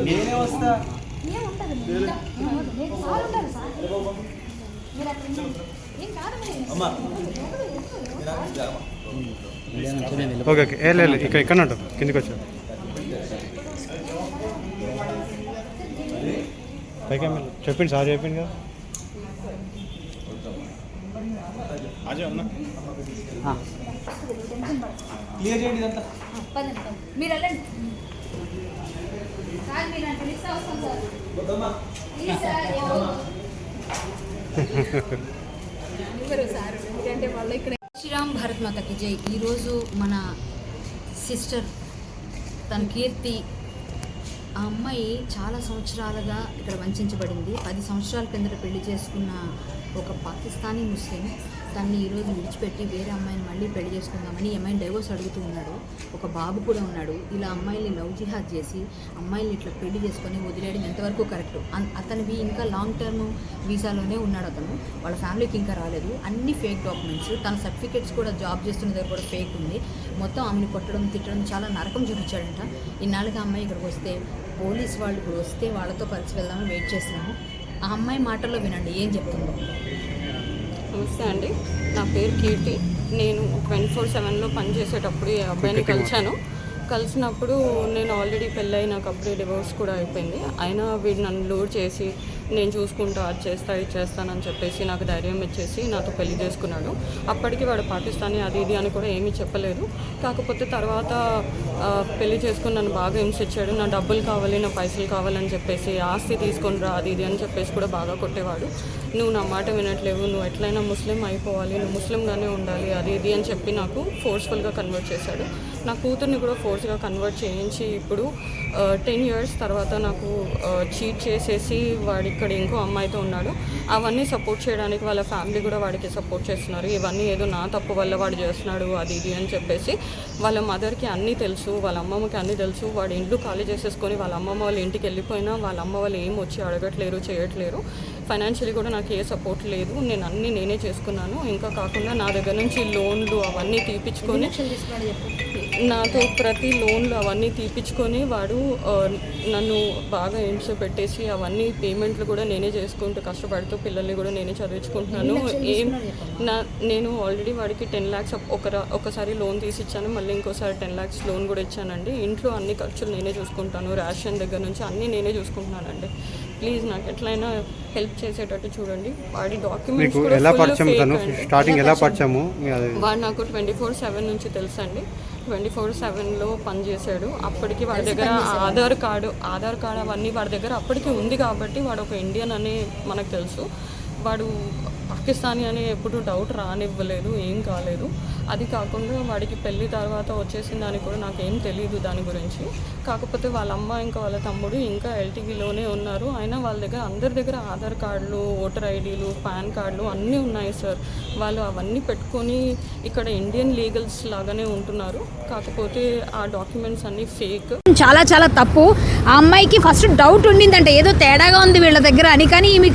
నేనే వస్తా. Okay okay లేదు ఇక్కడ ఉంటాం కిందికి వచ్చా పైకి చెప్పింది సార్ చెప్పింది కదా క్లియర్ చేయండి ఇదంతా. మీరు వెళ్ళండి సార్, మీరు అంటే లిస్ట్ అవసరం సార్. ప్లీజ్ సార్, ఎవరు సార్ ఎందుకంటే వాళ్ళు ఇక్కడ. శ్రీరామ్ భారత్ మాతకి జై. ఈరోజు మన సిస్టర్ తన కీర్తి, ఆ అమ్మాయి చాలా సంవత్సరాలుగా ఇక్కడ వంచబడింది. 10 సంవత్సరాల కిందట పెళ్లి చేసుకున్న ఒక పాకిస్తానీ ముస్లిం తన్ని ఈరోజు విడిచిపెట్టి వేరే అమ్మాయిని మళ్ళీ పెళ్లి చేసుకుందామని అమ్మాయిని డైవోర్స్ అడుగుతూ ఉన్నాడు. ఒక బాబు కూడా ఉన్నాడు. ఇలా అమ్మాయిని లవ్ జిహాద్ చేసి అమ్మాయిని ఇట్లా పెళ్లి చేసుకొని వదిలేయడం ఎంతవరకు కరెక్ట్? అతనివి ఇంకా లాంగ్ టర్మ్ వీసాలోనే ఉన్నాడు అతను. వాళ్ళ ఫ్యామిలీకి ఇంకా రాలేదు. అన్ని ఫేక్ డాక్యుమెంట్స్, తన సర్టిఫికేట్స్ కూడా జాబ్ చేస్తున్న దగ్గర కూడా ఫేక్ ఉంది. మొత్తం ఆమెను కొట్టడం తిట్టడం చాలా నరకం చూపించాడంట. ఇన్నాళ్ళకి ఆ అమ్మాయి ఇక్కడికి వస్తే పోలీస్ వాళ్ళు ఇప్పుడు వస్తే వాళ్ళతో కలిసి వెళ్దామని వెయిట్ చేస్తున్నాము. ఆ అమ్మాయి మాటల్లో వినండి ఏం చెప్తుందో. నమస్తే అండి, నా పేరు కీర్తి. నేను 24/7లో పనిచేసేటప్పుడు ఈ అబ్బాయిని కలిసినప్పుడు నేను ఆల్రెడీ పెళ్ళి నాకు అప్పుడే డివోర్స్ కూడా అయిపోయింది. అయినా వీడు నన్ను లోడ్ చేసి నేను చూసుకుంటా, అది చేస్తా ఇది చేస్తానని చెప్పేసి నాకు ధైర్యం ఇచ్చేసి నాతో పెళ్లి చేసుకున్నాడు. అప్పటికి వాడు పాకిస్తానీ అది ఇది అని కూడా ఏమీ చెప్పలేదు. కాకపోతే తర్వాత పెళ్లి చేసుకుని నన్ను బాగా హింసించాడు. నా డబ్బులు కావాలి, నా పైసలు కావాలని చెప్పేసి, ఆస్తి తీసుకొని రా అది ఇది అని చెప్పేసి కూడా బాగా కొట్టేవాడు. నువ్వు నా మాట వినట్లేవు, నువ్వు ఎట్లయినా ముస్లిం అయిపోవాలి, నువ్వు ముస్లింగానే ఉండాలి అది ఇది అని చెప్పి నాకు ఫోర్స్ఫుల్గా కన్వర్ట్ చేశాడు. నా కూతుర్ని కూడా ఫోర్స్గా కన్వర్ట్ చేయించి ఇప్పుడు 10 years తర్వాత నాకు చీట్ చేసేసి వాడు ఇక్కడ ఇంకో అమ్మాయితో ఉన్నాడు. అవన్నీ సపోర్ట్ చేయడానికి వాళ్ళ ఫ్యామిలీ కూడా వాడికి సపోర్ట్ చేస్తున్నారు. ఇవన్నీ ఏదో నా తప్పు వల్ల వాడు చేస్తున్నాడు అది ఇది అని చెప్పేసి వాళ్ళ మదర్కి అన్నీ తెలుసు, వాళ్ళ అమ్మమ్మకి అన్నీ తెలుసు. వాడు ఇంట్లో ఖాళీ చేసేసుకొని వాళ్ళ అమ్మమ్మ వాళ్ళ ఇంటికి వెళ్ళిపోయినా వాళ్ళ అమ్మ వాళ్ళు ఏం వచ్చి అడగట్లేరు, చేయట్లేరు. ఫైనాన్షియలీ కూడా నాకు ఏ సపోర్ట్ లేదు. నేను అన్నీ నేనే చేసుకున్నాను. ఇంకా కాకుండా నా దగ్గర నుంచి లోన్లు అవన్నీ తీపించుకొని నాతో ప్రతి లోన్లు అవన్నీ తీపించుకొని వాడు నన్ను బాగా హింస పెట్టేసి అవన్నీ పేమెంట్లు కూడా నేనే చేసుకుంటూ కష్టపడుతూ పిల్లల్ని కూడా నేనే చదివించుకుంటున్నాను. నేను ఆల్రెడీ వాడికి 10 lakhs ఒకసారి లోన్ తీసి ఇచ్చాను, మళ్ళీ ఇంకోసారి 10 lakhs లోన్ కూడా ఇచ్చానండి. ఇంట్లో అన్ని ఖర్చులు నేనే చూసుకుంటాను, రేషన్ దగ్గర నుంచి అన్నీ నేనే చూసుకుంటున్నానండి. ప్లీజ్ నాకు ఎట్లయినా హెల్ప్ చేసేటట్టు చూడండి. వాడి డాక్యుమెంట్స్ కూడా వాడు నాకు 24/7 నుంచి తెలుసండి. 24/7లో పనిచేశాడు. అప్పటికి వాడి దగ్గర ఆధార్ కార్డు అవన్నీ వాడి దగ్గర అప్పటికి ఉంది కాబట్టి వాడు ఒక ఇండియన్ అని మనకు తెలుసు. వాడు పాకిస్తానీ అని ఎప్పుడు డౌట్ రానివ్వలేదు, ఏం కాలేదు. అది కాకుండా వాడికి పెళ్ళి తర్వాత వచ్చేసిన దానికి కూడా నాకేం తెలియదు దాని గురించి. కాకపోతే వాళ్ళ అమ్మ ఇంకా వాళ్ళ తమ్ముడు ఇంకా ఎల్టీవీలోనే ఉన్నారు. అయినా వాళ్ళ దగ్గర అందరి దగ్గర ఆధార్ కార్డులు, ఓటర్ ఐడీలు, పాన్ కార్డులు అన్నీ ఉన్నాయి సార్. వాళ్ళు అవన్నీ పెట్టుకొని ఇక్కడ ఇండియన్ లీగల్స్ లాగానే ఉంటున్నారు. కాకపోతే ఆ డాక్యుమెంట్స్ అన్నీ ఫేక్. చాలా చాలా తప్పు. ఆ అమ్మాయికి ఫస్ట్ డౌట్ ఉండిందంటే ఏదో తేడాగా ఉంది వీళ్ళ దగ్గర అని, కానీ ఈమె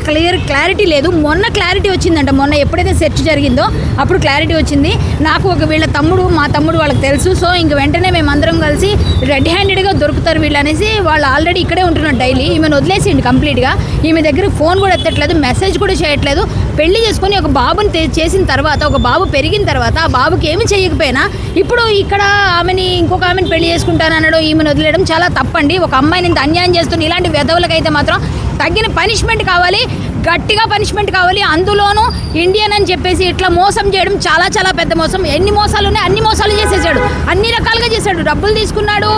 క్లారిటీ లేదు. మొన్న క్లారిటీ వచ్చిందంట. మొన్న ఎప్పుడైతే సెర్చ్ జరిగిందో అప్పుడు క్లారిటీ వచ్చింది. నాకు వీళ్ళ తమ్ముడు, మా తమ్ముడు వాళ్ళకి తెలుసు. సో ఇంక వెంటనే మేమందరం కలిసి రెడ్ హ్యాండెడ్గా దొరుకుతారు వీళ్ళు అనేసి వాళ్ళు ఆల్రెడీ ఇక్కడే ఉంటున్నారు డైలీ. ఈమెను వదిలేసిండి కంప్లీట్గా. ఈమె దగ్గర ఫోన్ కూడా ఎత్తట్లేదు, మెసేజ్ కూడా చేయట్లేదు. పెళ్లి చేసుకొని ఒక బాబుని చేసిన తర్వాత, ఒక బాబు పెరిగిన తర్వాత ఆ బాబుకి ఏమి చేయకపోయినా ఇప్పుడు ఇక్కడ ఆమెని ఇంకొక ఆమెను పెళ్లి చేసుకుంటానన్నాడు. ఈమెను వదిలేయడం చాలా తప్పండి. ఒక అమ్మాయిని ఇంత అన్యాయం చేస్తున్న ఇలాంటి వెధవులకైతే మాత్రం తగిన పనిష్మెంట్ కావాలి, గట్టిగా పనిష్మెంట్ కావాలి. అందులోనూ ఇండియన్ అని చెప్పేసి ఇట్లా మోసం చేయడం చాలా చాలా పెద్ద మోసం. ఎన్ని మోసాలు ఉన్నాయి అన్ని మోసాలు చేసేసాడు, అన్ని రకాలుగా చేశాడు. డబ్బులు తీసుకున్నాడు,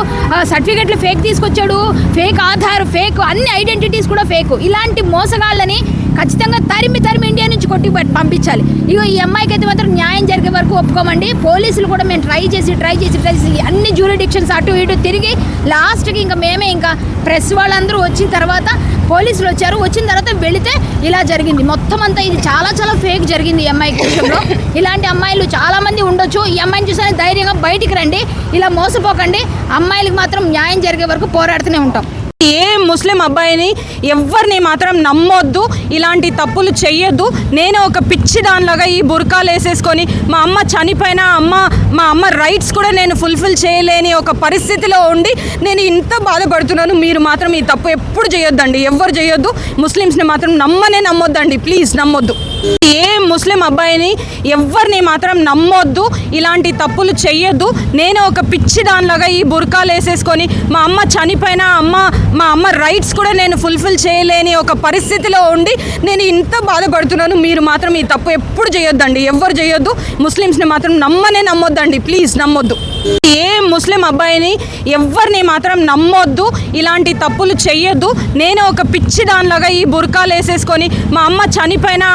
సర్టిఫికెట్లు ఫేక్ తీసుకొచ్చాడు, ఫేక్ ఆధార్ ఫేక్, అన్ని ఐడెంటిటీస్ కూడా ఫేక్. ఇలాంటి మోసగాళ్ళని ఖచ్చితంగా తరిమి ఇండియా నుంచి కొట్టి పంపించాలి. ఇగో ఈ అమ్మాయికి అయితే మాత్రం న్యాయం జరిగే వరకు ఒప్పుకోమండి. పోలీసులు కూడా మేము ట్రై చేసి అన్ని జ్యూరిడిక్షన్స్ అటు ఇటు తిరిగి లాస్ట్కి ఇంకా మేమే ఇంకా ప్రెస్ వాళ్ళందరూ వచ్చిన తర్వాత పోలీసులు వచ్చారు. వచ్చిన తర్వాత వెళితే ఇలా జరిగింది. మొత్తం అంతా ఇది చాలా చాలా ఫేక్ జరిగింది ఈ అమ్మాయి విషయంలో. ఇలాంటి అమ్మాయిలు చాలామంది ఉండొచ్చు. ఈ అమ్మాయిని చూసిన ధైర్యంగా బయటికి రండి, ఇలా మోసపోకండి. అమ్మాయిలకు మాత్రం న్యాయం జరిగే వరకు పోరాడుతూనే ఉంటాం. ఏ ముస్లిం అబ్బాయిని ఎవరిని మాత్రం నమ్మొద్దు, ఇలాంటి తప్పులు చెయ్యొద్దు. నేను ఒక పిచ్చి దానిలాగా ఈ బుర్కాలు వేసేసుకొని మా అమ్మ చనిపోయినా మా అమ్మ రైట్స్ కూడా నేను ఫుల్ఫిల్ చేయలేని ఒక పరిస్థితిలో ఉండి నేను ఇంత బాధపడుతున్నాను. మీరు మాత్రం ఈ తప్పు ఎప్పుడు చేయొద్దండి, ఎవ్వరు చేయొద్దు. ముస్లిమ్స్ని మాత్రం నమ్మొద్దండి, ప్లీజ్ నమ్మొద్దు. ఏ ముస్లిం అబ్బాయిని ఎవరిని మాత్రం నమ్మొద్దు, ఇలాంటి తప్పులు చెయ్యొద్దు. నేను ఒక పిచ్చి దానిలాగా ఈ బుర్కాలు వేసేసుకొని మా అమ్మ చనిపోయినా మా అమ్మ రైట్స్ కూడా నేను ఫుల్ఫిల్ చేయలేని ఒక పరిస్థితిలో ఉండి నేను ఇంత బాధపడుతున్నాను. మీరు మాత్రం ఈ తప్పు ఎప్పుడు చేయొద్దండి, ఎవ్వరు చేయొద్దు. ముస్లిమ్స్ని మాత్రం నమ్మొద్దండి, ప్లీజ్ నమ్మొద్దు. ఏ ముస్లిం అబ్బాయిని ఎవరిని మాత్రం నమ్మొద్దు, ఇలాంటి తప్పులు చెయ్యొద్దు. నేను ఒక పిచ్చి దానిలాగా ఈ బుర్కాలు వేసేసుకొని మా అమ్మ చనిపోయినా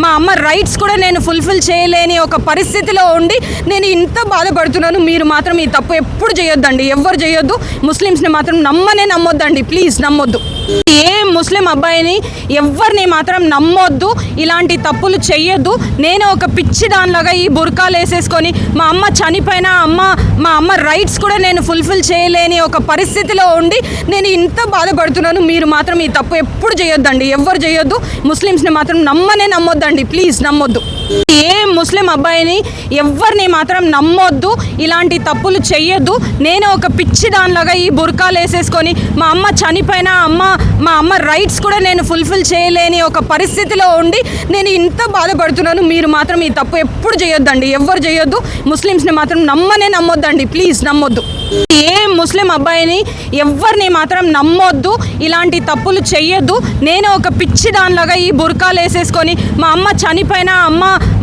మా అమ్మ రైట్స్ కూడా నేను ఫుల్ఫిల్ చేయలేని ఒక పరిస్థితిలో ఉండి నేను ఇంత బాధపడుతున్నాను. మీరు మాత్రం ఈ తప్పు ఎప్పుడు చేయొద్దండి, ఎవ్వరు చేయొద్దు. ముస్లిమ్స్ని మాత్రం నమ్మొద్దండి, ప్లీజ్ నమ్మొద్దు. ఏ ముస్లిం అబ్బాయిని ఎవరిని మాత్రం నమ్మొద్దు, ఇలాంటి తప్పులు చెయ్యొద్దు. నేను ఒక పిచ్చి దానిలాగా ఈ బుర్కాలు వేసేసుకొని మా అమ్మ చనిపోయినా మా అమ్మ రైట్స్ కూడా నేను ఫుల్ఫిల్ చేయలేని ఒక పరిస్థితిలో ఉండి నేను ఇంత బాధపడుతున్నాను. మీరు మాత్రం ఈ తప్పు ఎప్పుడు చేయొద్దండి, ఎవ్వరు చేయొద్దు. ముస్లిమ్స్ని మాత్రం నమ్మొద్దండి, ప్లీజ్ నమ్మొద్దు. ఏ ముస్లిం అబ్బాయిని ఎవరిని మాత్రం నమ్మొద్దు, ఇలాంటి తప్పులు చెయ్యొద్దు. నేను ఒక పిచ్చి దానిలాగా ఈ బుర్కాలు వేసేసుకొని మా అమ్మ చనిపోయినా మా అమ్మ రైట్స్ కూడా నేను ఫుల్ఫిల్ చేయలేని ఒక పరిస్థితిలో ఉండి నేను ఇంత బాధపడుతున్నాను. మీరు మాత్రం ఈ తప్పు ఎప్పుడు చేయొద్దండి, ఎవ్వరు చేయొద్దు. ముస్లిమ్స్ని మాత్రం నమ్మొద్దండి, ప్లీజ్ నమ్మొద్దు. ఏ ముస్లిం అబ్బాయిని ఎవరిని మాత్రం నమ్మొద్దు, ఇలాంటి తప్పులు చెయ్యొద్దు. నేను ఒక పిచ్చి దానిలాగా ఈ బుర్కాలు వేసేసుకొని మా అమ్మ చనిపోయినా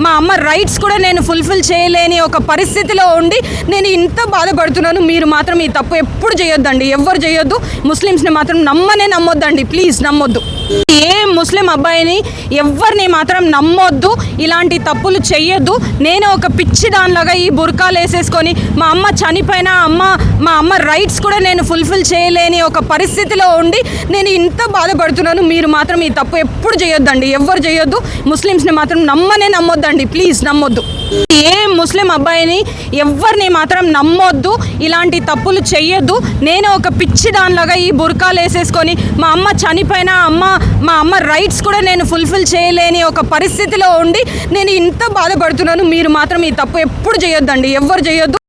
మా అమ్మ రైట్స్ కూడా నేను ఫుల్ఫిల్ చేయలేని ఒక పరిస్థితిలో ఉండి నేను ఇంత బాధపడుతున్నాను. మీరు మాత్రం ఈ తప్పు ఎప్పుడు చేయొద్దండి, ఎవ్వరు చేయొద్దు. ముస్లిమ్స్ని మాత్రం నమ్మొద్దండి, ప్లీజ్ నమ్మొద్దు. ఏ ముస్లిం అబ్బాయిని ఎవరిని మాత్రం నమ్మొద్దు, ఇలాంటి తప్పులు చెయ్యొద్దు. నేను ఒక పిచ్చి దానిలాగా ఈ బుర్కాలు వేసేసుకొని మా అమ్మ చనిపోయినా మా అమ్మ రైట్స్ కూడా నేను ఫుల్ఫిల్ చేయలేని ఒక పరిస్థితిలో ఉండి నేను ఇంత బాధపడుతున్నాను. మీరు మాత్రం ఈ తప్పు ఎప్పుడు చేయొద్దండి, ఎవ్వరు చేయొద్దు. ముస్లిమ్స్ని మాత్రం నమ్మొద్దండి, ప్లీజ్ నమ్మొద్దు. ఏ ముస్లిం అబ్బాయిని ఎవరిని మాత్రం నమ్మొద్దు, ఇలాంటి తప్పులు చెయ్యొద్దు. నేను ఒక పిచ్చి దానిలాగా ఈ బుర్కాలు వేసేసుకొని మా అమ్మ చనిపోయినా మా అమ్మ రైట్స్ కూడా నేను ఫుల్ఫిల్ చేయలేని ఒక పరిస్థితిలో ఉండి నేను ఇంత బాధపడుతున్నాను. మీరు మాత్రం ఈ తప్పు ఎప్పుడు చేయొద్దండి, ఎవ్వరు చేయొద్దు.